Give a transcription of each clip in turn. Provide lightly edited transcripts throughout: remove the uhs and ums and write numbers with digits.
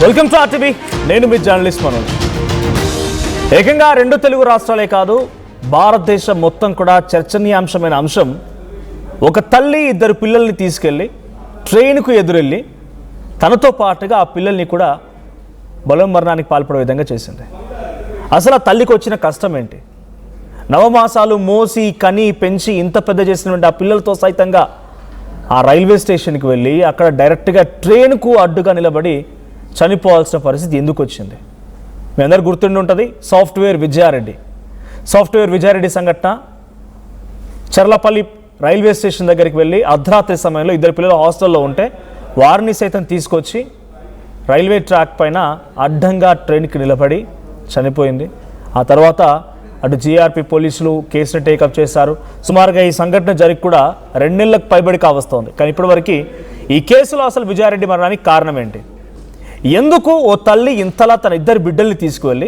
Welcome to RTV. నేను మీ journalist Manoj. ఏకంగా రెండు తెలుగు రాష్ట్రాలే కాదు, భారతదేశం మొత్తం కూడా చర్చనీయాంశమైన అంశం. ఒక తల్లి ఇద్దరు పిల్లల్ని తీసుకెళ్ళి ట్రైన్కు ఎదురెళ్ళి తనతో పాటుగా ఆ పిల్లల్ని కూడా బలవన్మరణానికి పాల్పడే విధంగా చేసింది. అసలు ఆ తల్లికి వచ్చిన కష్టం ఏంటి? నవమాసాలు మోసి కని పెంచి ఇంత పెద్ద చేసినటువంటి ఆ పిల్లలతో సైతంగా ఆ రైల్వే స్టేషన్కి వెళ్ళి అక్కడ డైరెక్ట్గా ట్రైన్కు అడ్డుగా నిలబడి చనిపోవాల్సిన పరిస్థితి ఎందుకు వచ్చింది? మీ అందరు గుర్తుండి ఉంటుంది, సాఫ్ట్వేర్ విజయారెడ్డి సంఘటన. చర్లపల్లి రైల్వే స్టేషన్ దగ్గరికి వెళ్ళి అర్ధరాత్రి సమయంలో ఇద్దరు పిల్లలు హాస్టల్లో ఉంటే వారిని సైతం తీసుకొచ్చి రైల్వే ట్రాక్ పైన అడ్డంగా ట్రైన్కి నిలబడి చనిపోయింది. ఆ తర్వాత అటు జీఆర్పీ పోలీసులు కేసును టేకప్ చేశారు. సుమారుగా ఈ సంఘటన జరిగి కూడా 2 నెలలకు పైబడి కావస్తోంది. కానీ ఇప్పటివరకు ఈ కేసులో అసలు విజయారెడ్డి మరణానికి కారణం ఏంటి? ఎందుకు ఓ తల్లి ఇంతలా తన ఇద్దరు బిడ్డల్ని తీసుకువెళ్ళి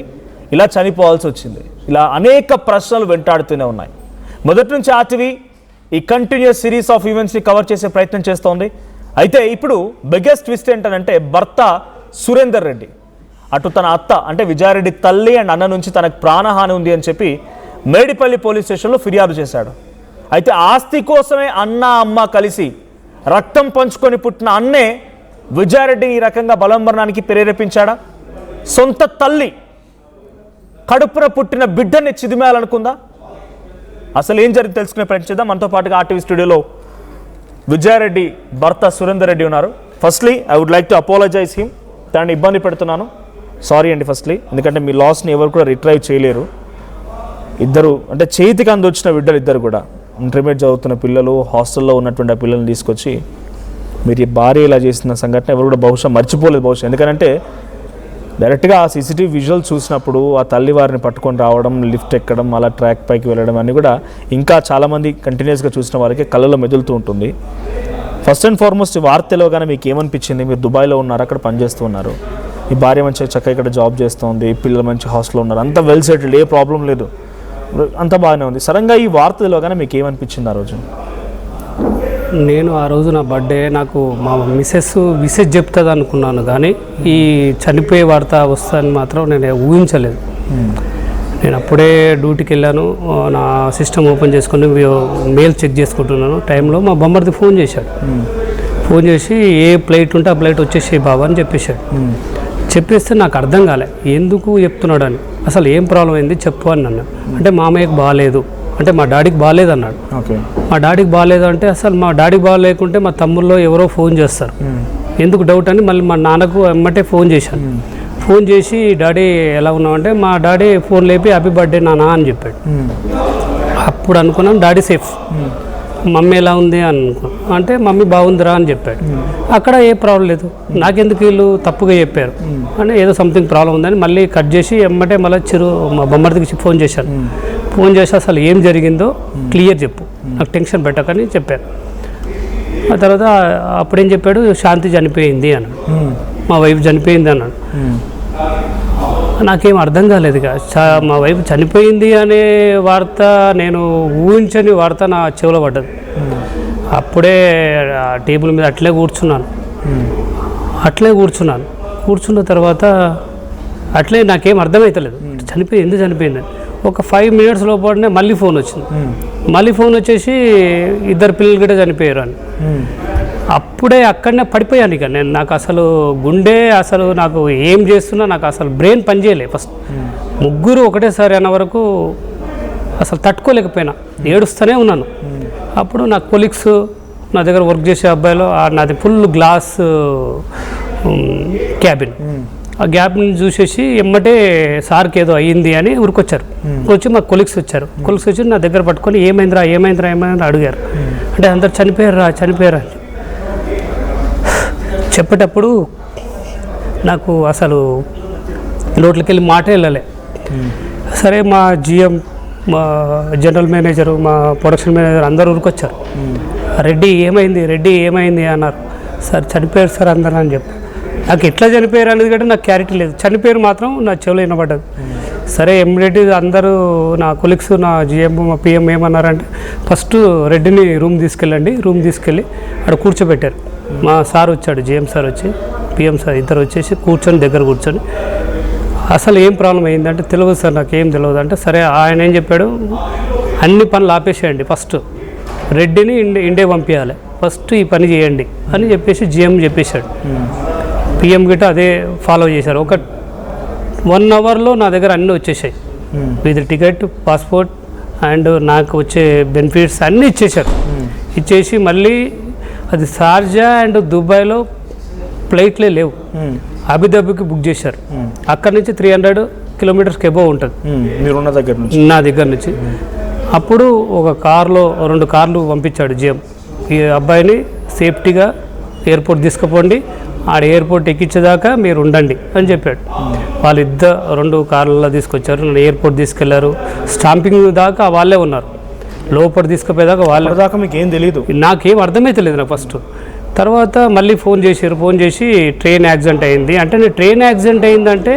ఇలా చనిపోవాల్సి వచ్చింది? ఇలా అనేక ప్రశ్నలు వెంటాడుతూనే ఉన్నాయి. మొదటి నుంచి ఆర్టీవీ ఈ కంటిన్యూస్ సిరీస్ ఆఫ్ ఈవెంట్స్ని కవర్ చేసే ప్రయత్నం చేస్తోంది. అయితే ఇప్పుడు బిగ్గెస్ట్ ట్విస్ట్ ఏంటంటే భర్త సురేందర్ రెడ్డి అటు తన అత్త అంటే విజయారెడ్డి తల్లి అండ్ అన్న నుంచి తనకు ప్రాణహాని ఉంది అని చెప్పి మేడిపల్లి పోలీస్ స్టేషన్లో ఫిర్యాదు చేశాడు. అయితే ఆస్తి కోసమే అన్న అమ్మ కలిసి రక్తం పంచుకొని పుట్టిన అన్నే విజయారెడ్డిని ఈ రకంగా బలవన్మరణానికి ప్రేరేపించాడా? సొంత తల్లి కడుపున పుట్టిన బిడ్డని చిదిమేయాలనుకుందా? అసలు ఏం జరిగి తెలుసుకునే ప్రయత్నం చేద్దాం. మనతో పాటుగా ఆర్టీవీ స్టూడియోలో విజయారెడ్డి భర్త సురేందర్ రెడ్డి ఉన్నారు. Firstly I would like to apologise him. దాన్ని ఇబ్బంది పెడుతున్నాను, సారీ అండి ఫస్ట్లీ. ఎందుకంటే మీ లాస్ని ఎవరు కూడా రిట్రైవ్ చేయలేరు. ఇద్దరు అంటే చేతికి అందొచ్చిన బిడ్డలు ఇద్దరు కూడా ఇంటర్మీడియట్ చదువుతున్న పిల్లలు, హాస్టల్లో ఉన్నటువంటి ఆ పిల్లల్ని తీసుకొచ్చి మీరు ఈ భార్య ఇలా చేసిన సంఘటన ఎవరు కూడా బహుశా మర్చిపోలేదు. ఎందుకంటే డైరెక్ట్గా ఆ సీసీటీవీ విజువల్ చూసినప్పుడు ఆ తల్లి వారిని పట్టుకొని రావడం, లిఫ్ట్ ఎక్కడం, అలా ట్రాక్ పైకి వెళ్ళడం అన్నీ కూడా ఇంకా చాలామంది కంటిన్యూస్గా చూసిన వారికి కళ్ళలో మెదులుతూ ఉంటుంది. ఫస్ట్ అండ్ ఫార్మోస్ట్ వార్త తెలియగానే మీకు ఏమనిపించింది? మీరు దుబాయ్లో ఉన్నారు, అక్కడ పనిచేస్తూ ఉన్నారు, ఈ భార్య మంచిగా చక్కగా ఇక్కడ జాబ్ చేస్తుంది, పిల్లలు మంచి హాస్టల్లో ఉన్నారు, అంతా వెల్ సెటిల్డ్, ఏ ప్రాబ్లం లేదు, అంతా బాగానే ఉంది. సడన్గా ఈ వార్త తెలియగానే మీకు ఏమనిపించింది ఆ రోజు? నేను ఆ రోజు నా బర్త్డే, నాకు మా మిస్సెస్ విసెస్ చెప్తుంది అనుకున్నాను, కానీ ఈ చనిపోయే వార్త వస్తుందని మాత్రం నేను ఊహించలేదు. నేను అప్పుడే డ్యూటీకి వెళ్ళాను, నా సిస్టమ్ ఓపెన్ చేసుకుని మెయిల్ చెక్ చేసుకుంటున్నాను. టైంలో మా బొమ్మర్ది ఫోన్ చేశాడు. ఫోన్ చేసి ఏ ఫ్లైట్ ఉంటే ఆ ఫ్లైట్ వచ్చేసి బాబా అని చెప్పేశాడు. చెప్పేస్తే నాకు అర్థం కాలే ఎందుకు చెప్తున్నాడు అని. అసలు ఏం ప్రాబ్లం అయింది చెప్పు అని అన్నాడు. అంటే మామయ్యకు బాగాలేదు అంటే మా డాడీకి బాగాలేదు అన్నాడు. మా డాడీకి బాగాలేదు అంటే అసలు మా డాడీకి బాగాలేకుంటే మా తమ్ముళ్ళు ఎవరో ఫోన్ చేస్తారు, ఎందుకు డౌట్ అని మళ్ళీ మా నాన్నకు ఎమ్మటే ఫోన్ చేశాను. ఫోన్ చేసి డాడీ ఎలా ఉన్నామంటే మా డాడీ ఫోన్ లేపి హ్యాపీ బర్త్డే నాన్న అని చెప్పాడు. అప్పుడు అనుకున్నాను డాడీ సేఫ్. మమ్మీ ఎలా ఉంది అనుకో అంటే మమ్మీ బాగుందిరా అని చెప్పాడు. అక్కడ ఏ ప్రాబ్లం లేదు, నాకెందుకు వీళ్ళు తప్పుగా చెప్పారు అంటే ఏదో సంథింగ్ ప్రాబ్లం ఉందని మళ్ళీ కట్ చేసి ఎమ్మటే మళ్ళీ మా బొమ్మర్దికి ఫోన్ చేశాను. ఫోన్ చేసి అసలు ఏం జరిగిందో క్లియర్ చెప్పు, నాకు టెన్షన్ పెట్టకని చెప్పాను. ఆ తర్వాత అప్పుడేం చెప్పాడు, శాంతి చనిపోయింది అన్నాడు, మా వైఫ్ చనిపోయింది అన్నాడు. నాకేం అర్థం కాలేదు. మా వైఫ్ చనిపోయింది అనే వార్త నేను ఊహించని వార్త నా చెవిలో పడ్డది. అప్పుడే టేబుల్ మీద అట్లే కూర్చున్న తర్వాత అట్లే నాకేం అర్థమవుతలేదు, చనిపోయింది ఎందుకు చనిపోయిందని. ఒక 5 మినిట్స్ లోపలనే మళ్ళీ ఫోన్ వచ్చింది. మళ్ళీ ఫోన్ వచ్చేసి ఇద్దరు పిల్లలు కూడా చనిపోయారు అని. అప్పుడే అక్కడనే పడిపోయాను. ఇక నేను నాకు అసలు గుండె అసలు నాకు ఏం చేస్తున్నా నాకు అసలు బ్రెయిన్ పనిచేయలే. ఫస్ట్ ముగ్గురు ఒకటేసారి అన్న వరకు అసలు తట్టుకోలేకపోయినా, ఏడుస్తూనే ఉన్నాను. అప్పుడు నా కొలీగ్స్, నా దగ్గర వర్క్ చేసే అబ్బాయిలు, నాది ఫుల్ గ్లాస్ క్యాబిన్, ఆ గ్యాప్ని చూసేసి ఎమ్మటే సార్కి ఏదో అయ్యింది అని ఊరికొచ్చారు. వచ్చి మా కొలీగ్స్ వచ్చి నా దగ్గర పట్టుకొని ఏమైందిరా అడిగారు. అంటే అందరు చనిపోయారా అని చెప్పేటప్పుడు నాకు అసలు నోట్లకి వెళ్ళి మాట వెళ్ళలే. సరే మా జిఎం, మా జనరల్ మేనేజరు, మా ప్రొడక్షన్ మేనేజర్ అందరు ఊరికొచ్చారు. రెడ్డి ఏమైంది అన్నారు. సార్ చనిపోయారు సార్ అందరూ అని చెప్పి. నాకు ఎట్లా చనిపోయారు అనేది కంటే నాకు క్లారిటీ లేదు, చనిపోయారు మాత్రం నా చెవిలో వినబడ్డది. సరే ఇమ్మీడియట్గా అందరూ నా కొలీగ్స్, నా జిఎం, మా పిఎం ఏమన్నారంటే ఫస్ట్ రెడ్డిని రూమ్ తీసుకెళ్ళి అక్కడ కూర్చోబెట్టారు. మా సార్ వచ్చాడు, జిఎం సార్ వచ్చి పిఎం సార్ ఇద్దరు వచ్చేసి కూర్చొని దగ్గర కూర్చొని అసలు ఏం ప్రాబ్లం అయిందంటే తెలియదు సార్, నాకు ఏం తెలియదు అంటే, సరే ఆయన ఏం చెప్పాడు, అన్ని పనులు ఆపేసేయండి, ఫస్ట్ రెడ్డిని ఇండియా పంపించాలి, ఫస్ట్ ఈ పని చేయండి అని చెప్పేసి జిఎం చెప్పేశాడు. పిఎం గిట్ట అదే ఫాలో చేశారు. ఒక 1 అవర్లో నా దగ్గర అన్నీ వచ్చేసాయి, విత్ టికెట్, పాస్పోర్ట్ అండ్ నాకు వచ్చే బెనిఫిట్స్ అన్నీ ఇచ్చేశారు. ఇచ్చేసి మళ్ళీ అది షార్జా అండ్ దుబాయ్లో ఫ్లైట్లే లేవు, అబుదాబికి బుక్ చేశారు. అక్కడి నుంచి 300 కిలోమీటర్స్కి ఎబో ఉంటుంది మీరున్న దగ్గర నుంచి, నా దగ్గర నుంచి. అప్పుడు ఒక కార్లో 2 కార్లు పంపించాడు జిఎం, ఈ అబ్బాయిని సేఫ్టీగా ఎయిర్పోర్ట్ తీసుకుపోండి, ఆడ ఎయిర్పోర్ట్ ఎక్కించేదాకా మీరు ఉండండి అని చెప్పాడు. వాళ్ళిద్దరు 2 కార్లలో తీసుకొచ్చారు, నన్ను ఎయిర్పోర్ట్ తీసుకెళ్లారు. స్టాంపింగ్ దాకా వాళ్ళే ఉన్నారు, లోపల తీసుకుపోయేదాకా వాళ్ళే దాకా. మీకు ఏం తెలియదు? నాకేం అర్థమైతే లేదు నాకు ఫస్ట్. తర్వాత మళ్ళీ ఫోన్ చేసి ట్రైన్ యాక్సిడెంట్ అయింది అంటే, నేను ట్రైన్ యాక్సిడెంట్ అయిందంటే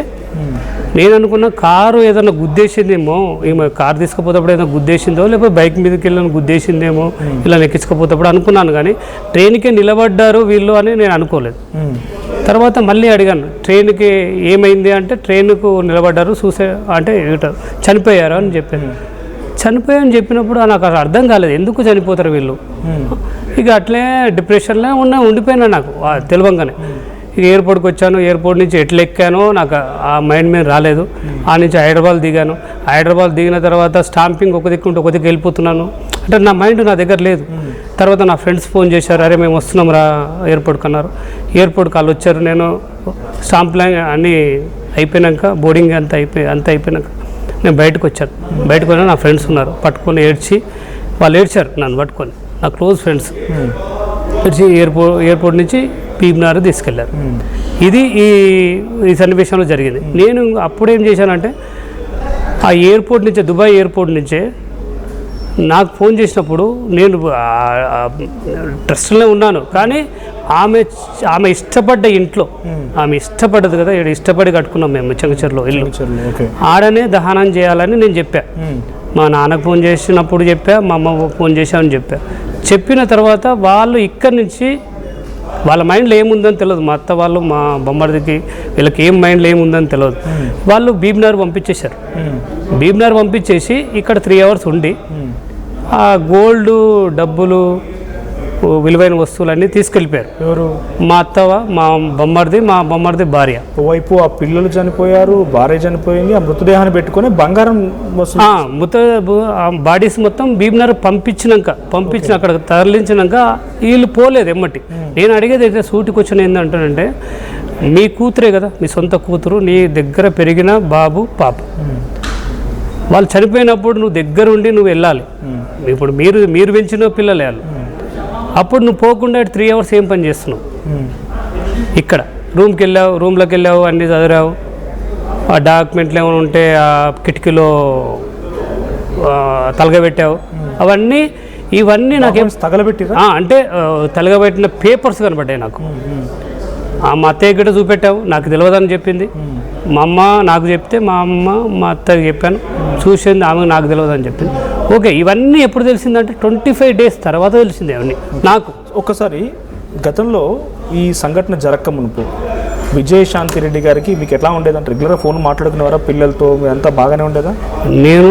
నేను అనుకున్న కారు ఏదైనా గుద్దేసిందేమో, ఈమె కారు తీసుకుపోతేప్పుడు ఏదైనా గుద్దేసిందో, లేకపోతే బైక్ మీదకి వెళ్ళిన గుద్దేసిందేమో, ఇలా ఎక్కించుకుపోతేప్పుడు అనుకున్నాను. కానీ ట్రైన్కే నిలబడ్డారు వీళ్ళు అని నేను అనుకోలేదు. తర్వాత మళ్ళీ అడిగాను, ట్రైన్కి ఏమైంది అంటే, ట్రైన్కు నిలబడ్డారు, అంటే చనిపోయారు అని చెప్పాను. చనిపోయారని చెప్పినప్పుడు నాకు అసలు అర్థం కాలేదు, ఎందుకు చనిపోతారు వీళ్ళు. ఇక అట్లే డిప్రెషన్లో ఉండిపోయినా నాకు తెలియంగానే. ఇక ఎయిర్పోర్ట్కి వచ్చాను, ఎయిర్పోర్ట్ నుంచి ఎట్లా ఎక్కానో నాకు ఆ మైండ్ మీద రాలేదు. ఆ నుంచి హైదరాబాద్ దిగాను. హైదరాబాద్ దిగిన తర్వాత స్టాంపింగ్ ఒక దిక్కు ఉంటే ఒక దిక్కు వెళ్ళిపోతున్నాను, అంటే నా మైండ్ నా దగ్గర లేదు. తర్వాత నా ఫ్రెండ్స్ ఫోన్ చేశారు, అరే మేము వస్తున్నాం రా ఎయిర్పోర్ట్కి అన్నారు. ఎయిర్పోర్ట్కి వాళ్ళు వచ్చారు. నేను స్టాంప్లింగ్ అన్నీ అయిపోయినాక, బోర్డింగ్ అంతా అయిపోయినాక నేను బయటకు వచ్చాను. బయటకు వెళ్ళి నా ఫ్రెండ్స్ ఉన్నారు, పట్టుకొని వాళ్ళు ఏడ్చారు నన్ను పట్టుకొని, నా క్లోజ్ ఫ్రెండ్స్ ఏడ్చి ఎయిర్పోర్ట్ నుంచి పీఎంఆర్ తీసుకెళ్లారు. ఇది ఈ సన్నివేశంలో జరిగింది. నేను అప్పుడేం చేశానంటే, ఆ ఎయిర్పోర్ట్ నుంచే, దుబాయ్ ఎయిర్పోర్ట్ నుంచే నాకు ఫోన్ చేసినప్పుడు నేను ట్రస్ట్లో ఉన్నాను, కానీ ఆమె ఇష్టపడ్డ ఇంట్లో, ఆమె ఇష్టపడ్డది కదా, ఇష్టపడి కట్టుకున్నాం మేము చెంగచెర్లో ఇల్లు, ఆడనే దహనం చేయాలని నేను చెప్పా. మా నాన్నకు ఫోన్ చేసినప్పుడు చెప్పా, మా అమ్మ ఫోన్ చేశామని చెప్పిన తర్వాత వాళ్ళు ఇక్కడి నుంచి, వాళ్ళ మైండ్లో ఏముందని తెలియదు, మా అత్త వాళ్ళు, మా బొమ్మడికి, వీళ్ళకి ఏం మైండ్లో ఏముందని తెలియదు. వాళ్ళు బీబీనగర్ పంపించేశారు. బీబీనగర్ పంపించేసి ఇక్కడ 3 అవర్స్ ఉండి ఆ గోల్డ్, డబ్బులు, విలువైన వస్తువులన్నీ తీసుకెళ్ళిపోయారు. ఎవరు? మా అత్తవ, మా బొమ్మడిది భార్య. ఓవైపు ఆ పిల్లలు చనిపోయారు, భార్య చనిపోయింది, ఆ మృతదేహాన్ని పెట్టుకొని బంగారం బాడీస్ మొత్తం బీబీనగర్ పంపించినాక అక్కడ తరలించినాక వీళ్ళు పోలేదు ఎమ్మటి. నేను అడిగేది అయితే సూటికి వచ్చిన ఏంటంటే, మీ కూతురే కదా, మీ సొంత కూతురు, నీ దగ్గర పెరిగిన బాబు పాప, వాళ్ళు చనిపోయినప్పుడు నువ్వు దగ్గర ఉండి నువ్వు వెళ్ళాలి. ఇప్పుడు మీరు పెంచిన పిల్లలే వాళ్ళు. అప్పుడు నువ్వు పోకుండా 3 అవర్స్ ఏం పని చేస్తున్నావు? ఇక్కడ రూమ్లోకి వెళ్ళావు, అన్నీ చదివావు, ఆ డాక్యుమెంట్లు ఏమైనా ఉంటే ఆ కిటికీలో తలగబెట్టావు, ఇవన్నీ నాకేం తగలబెట్టి అంటే తలగబెట్టిన పేపర్స్ కనబడ్డాయి నాకు. మా అత్తయ్య గిట్ట చూపెట్టావు, నాకు తెలియదని చెప్పింది. మా అమ్మ నాకు చెప్తే, మా అత్తయ్యకి చెప్పాను, చూసింది ఆమె, నాకు తెలియదని చెప్పింది. ఓకే, ఇవన్నీ ఎప్పుడు తెలిసిందంటే 25 డేస్ తర్వాత తెలిసింది అవన్నీ నాకు. ఒక్కసారి గతంలో ఈ సంఘటన జరగక మునుపు విజయశాంతి రెడ్డి గారికి మీకు ఎట్లా ఉండేదంటే, రెగ్యులర్గా ఫోన్ మాట్లాడుకునేవారా పిల్లలతో? అంతా బాగానే ఉండేదా? నేను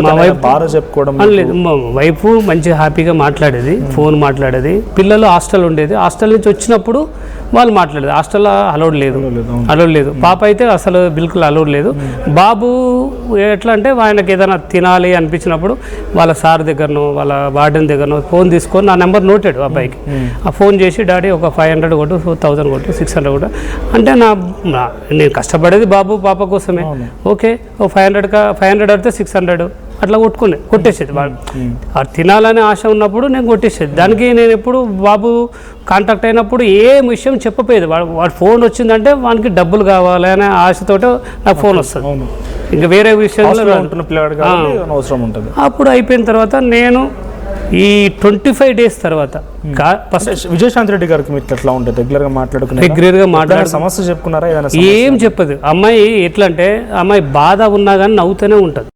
మా వైఫ్ బాగా చెప్పుకోవడం లేదు, మా వైఫ్ మంచిగా హ్యాపీగా మాట్లాడేది, ఫోన్ మాట్లాడేది. పిల్లలు హాస్టల్ ఉండేది, హాస్టల్ నుంచి వచ్చినప్పుడు వాళ్ళు మాట్లాడేది. హాస్టల్లో అలౌడ్ లేదు. పాప అయితే అసలు బిల్కుల్ అలౌడ్ లేదు. బాబు ఎట్లా అంటే, ఆయనకి ఏదైనా తినాలి అనిపించినప్పుడు వాళ్ళ సార్ దగ్గరనో, వాళ్ళ వార్డెన్ దగ్గరనో ఫోన్ తీసుకొని నా నెంబర్ నోటాడు అబ్బాయికి. ఆ ఫోన్ చేసి, డాడీ ఒక 500 కొట్టు, 1000 కొట్టు, 600 కొట్టు అంటే, నేను కష్టపడేది బాబు పాప కోసమే. ఓకే, ఓ 500 అడితే 600 అట్లా కొట్టేసేది. వాడు తినాలనే ఆశ ఉన్నప్పుడు నేను కొట్టేసేది. దానికి నేను ఎప్పుడు బాబు కాంటాక్ట్ అయినప్పుడు ఏ విషయం చెప్పపోయేది. వాడు ఫోన్ వచ్చిందంటే వానికి డబ్బులు కావాలి అనే ఆశతోటే నాకు ఫోన్ వస్తుంది, ఇంకా వేరే విషయంలో అవసరం ఉంటుంది. అప్పుడు అయిపోయిన తర్వాత నేను ఈ 25 డేస్ తర్వాత ఫస్ట్ విజయశాంతి రెడ్డి గారికి మీరు ఎట్లా ఉంటుంది? రెగ్యులర్గా మాట్లాడుకున్నారు, సమస్య చెప్పుకున్నారా? ఏం చెప్పదు. అమ్మాయి ఎట్లా అంటే, అమ్మాయి బాధ ఉన్నా కానీ నవ్వుతూనే ఉంటుంది.